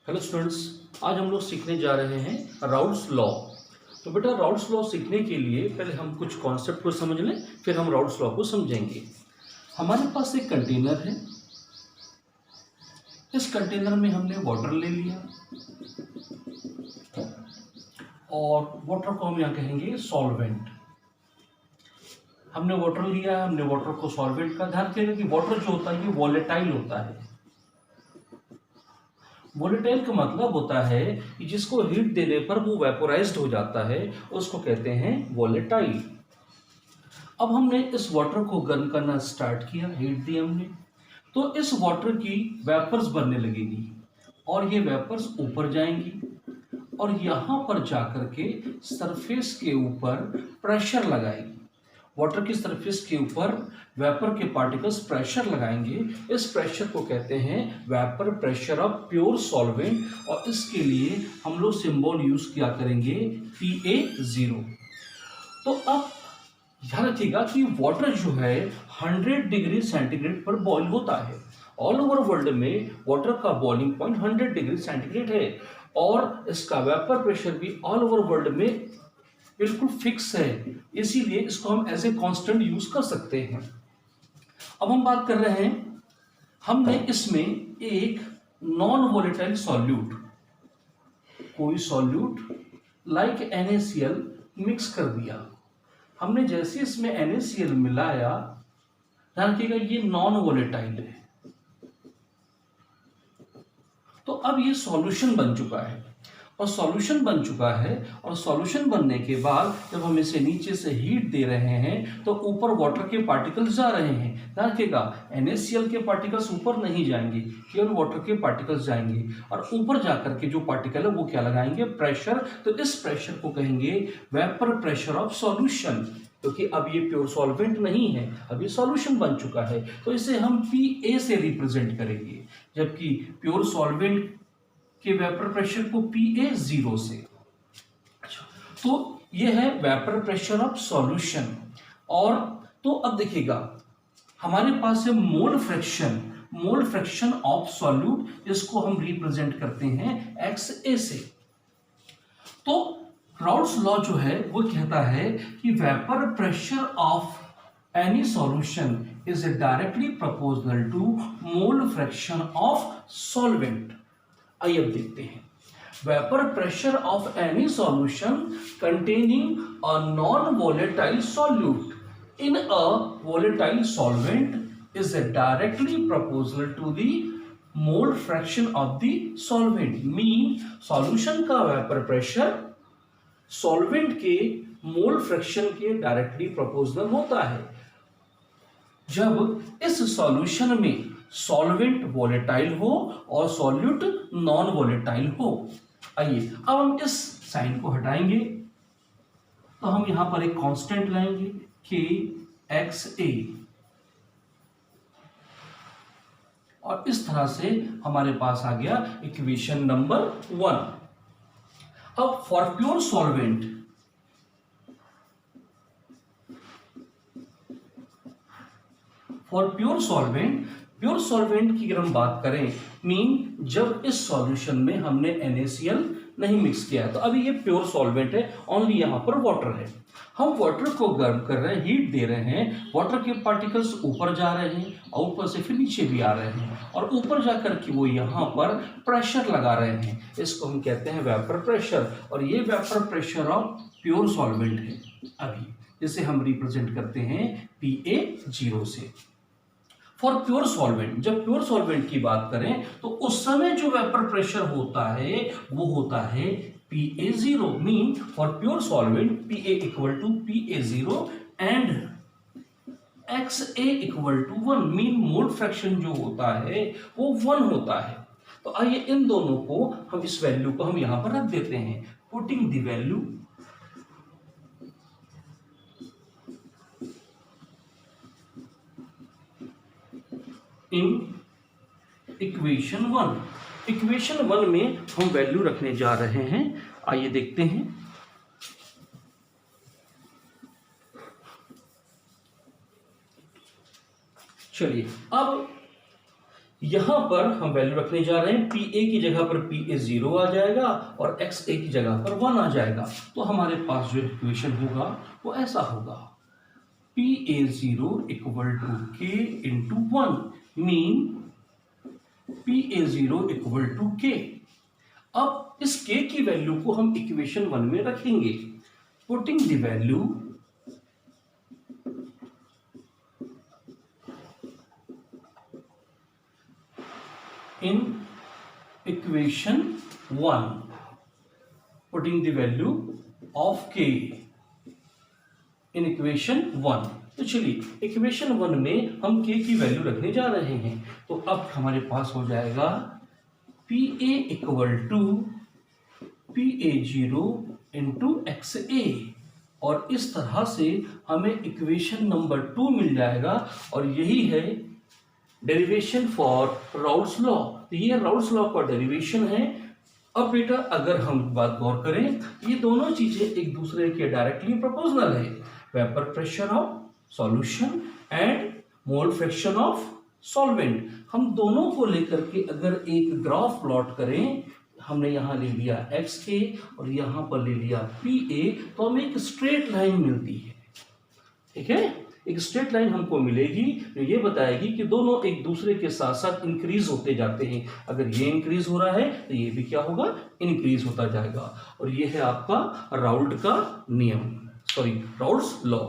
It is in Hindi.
हेलो स्टूडेंट्स, आज हम लोग सीखने जा रहे हैं राउल्ट्स लॉ। तो बेटा राउल्ट्स लॉ सीखने के लिए पहले हम कुछ कॉन्सेप्ट को समझ लें, फिर हम राउल्ट्स लॉ को समझेंगे। हमारे पास एक कंटेनर है। इस कंटेनर में हमने वाटर ले लिया और वाटर को हम यहाँ कहेंगे सॉल्वेंट। हमने वाटर लिया, हमने वाटर को सॉल्वेंट का ध्यान रखिएगा कि वाटर जो होता है ये वॉलेटाइल होता है। वोलेटाइल का मतलब होता है कि जिसको हीट देने पर वो वेपोराइज्ड हो जाता है, उसको कहते हैं वोलेटाइल। अब हमने इस वाटर को गर्म करना स्टार्ट किया, हीट दी हमने, तो इस वाटर की वेपर्स बनने लगेगी और ये वेपर्स ऊपर जाएंगी और यहाँ पर जाकर के सरफेस के ऊपर प्रेशर लगाएगी। वाटर की सरफेस के ऊपर वेपर के पार्टिकल्स प्रेशर लगाएंगे। इस प्रेशर को कहते हैं vapour pressure of pure solvent और इसके लिए हम लोग सिंबल यूज किया करेंगे PA0। तो अब ध्यान रखिएगा कि वाटर जो है 100 डिग्री सेंटीग्रेड पर बॉईल होता है। ऑल ओवर वर्ल्ड में वाटर का बॉइलिंग पॉइंट 100 डिग्री सेंटीग्रेड है और इसका वेपर प्रेशर भी ऑल ओवर वर्ल्ड में बिल्कुल फिक्स है, इसीलिए इसको हम एज ए कांस्टेंट यूज कर सकते हैं। अब हम बात कर रहे हैं, हमने इसमें एक नॉन वोलेटाइल सॉल्यूट, कोई सॉल्यूट लाइक NaCl मिक्स कर दिया। हमने जैसे इसमें NaCl मिलाया, ध्यान रखिएगा ये नॉन वोलेटाइल है, तो अब ये सॉल्यूशन बन चुका है और सॉल्यूशन बन चुका है और सॉल्यूशन बनने के बाद जब हम इसे नीचे से हीट दे रहे हैं तो ऊपर वाटर के पार्टिकल्स जा रहे हैं। ध्यान रखिएगा NaCl के पार्टिकल्स ऊपर नहीं जाएंगे, केवल वाटर के पार्टिकल्स जाएंगे और ऊपर जाकर के जो पार्टिकल है वो क्या लगाएंगे, प्रेशर। तो इस प्रेशर को कहेंगे वेपर प्रेशर ऑफ सॉल्यूशन, क्योंकि अब ये प्योर सॉल्वेंट नहीं है, अब ये सॉल्यूशन बन चुका है, तो इसे हम PA से रिप्रेजेंट करेंगे, जबकि प्योर सॉल्वेंट के वेपर प्रेशर को PA0 से। अच्छा, तो ये है वेपर प्रेशर ऑफ सॉल्यूशन। और तो अब देखिएगा हमारे पास है मोल फ्रैक्शन ऑफ सॉल्यूट, जिसको हम रिप्रेजेंट करते हैं XA से। तो राउल्ट्स लॉ जो है वो कहता है कि vapour pressure of any solution is directly proportional to mole fraction of solvent. आइए अब देखते हैं, vapour pressure of any solution containing a non volatile solute in a volatile solvent is directly proportional to the mole fraction of the solvent. Mean solution का वेपर प्रेशर सॉल्वेंट के मोल फ्रैक्शन के डायरेक्टली प्रोपोर्शनल होता है। जब इस सॉल्यूशन में सॉल्वेंट वोलेटाइल हो और सॉल्यूट नॉन वोलेटाइल हो। आइए अब हम इस साइन को हटाएंगे, तो हम यहां पर एक कांस्टेंट लाएंगे KXA और इस तरह से हमारे पास आ गया इक्वेशन नंबर 1। अब for pure solvent, pure solvent की अगर हम बात करें, मीन जब इस सॉल्यूशन में हमने NaCl नहीं मिक्स किया है, तो अभी ये प्योर सॉल्वेंट है, ओनली यहां पर वाटर है। हम वाटर को गर्म कर रहे हैं, हीट दे रहे हैं, वाटर के पार्टिकल्स ऊपर जा रहे हैं और ऊपर से फिर नीचे भी आ रहे हैं और ऊपर जाकर के वो यहाँ पर प्रेशर लगा रहे हैं, इसको हम कहते हैं वेपर प्रेशर। और ये vapour pressure of pure solvent है अभी, जिसे हम रिप्रेजेंट करते हैं PA0 से। फॉर प्योर सॉल्वेंट, जब प्योर सॉल्वेंट की बात करें तो उस समय जो वेपर प्रेशर होता है वो होता है PA0। Mean for pure solvent PA equal to PA0 and XA equal to 1। Mean mole fraction जो होता है वो 1 होता है। तो आइए इन दोनों को हम, इस वैल्यू को हम यहां पर रख देते हैं, putting the value in equation 1। Equation 1 में हम वैल्यू रखने जा रहे हैं, आइए देखते हैं। चलिए अब यहां पर हम वैल्यू रखने जा रहे हैं, पी ए की जगह पर पी ए 0 आ जाएगा और एक्स ए की जगह पर 1 आ जाएगा। तो हमारे पास जो इक्वेशन होगा वो ऐसा होगा, P A 0 equal to K into 1 mean P A 0 equal to K. अब इस के की वैल्यू को हम इक्वेशन 1 में रखेंगे, putting the value in equation 1, putting the value of k in equation 1। तो चलिए इक्वेशन 1 में हम k की वैल्यू रखने जा रहे हैं। तो अब हमारे पास हो जाएगा P A equal to P A 0 into X A, और इस तरह से हमें इक्वेशन नंबर 2 मिल जाएगा। और यही है डेरिवेशन फॉर राउल्स लॉ। तो ये राउल्स लॉ का डेरिवेशन है। अब बेटा अगर हम बात गौर करें, ये दोनों चीजें एक दूसरे के डायरेक्टली प्रोपोर्शनल है, vapour pressure of solution and mole fraction of solvent. हम दोनों को लेकर के अगर एक ग्राफ प्लॉट करें, हमने यहां ले लिया एक्स ए और यहां पर ले लिया पी ए, तो हमें एक स्ट्रेट लाइन मिलती है। ठीक है, एक स्ट्रेट लाइन हमको मिलेगी जो ये बताएगी कि दोनों एक दूसरे के साथ साथ इंक्रीज होते जाते हैं। अगर ये इंक्रीज हो रहा है तो ये भी क्या होगा, इंक्रीज होता जाएगा। और ये है आपका राउल्ट का नियम, सॉरी राउल्ट्स लॉ।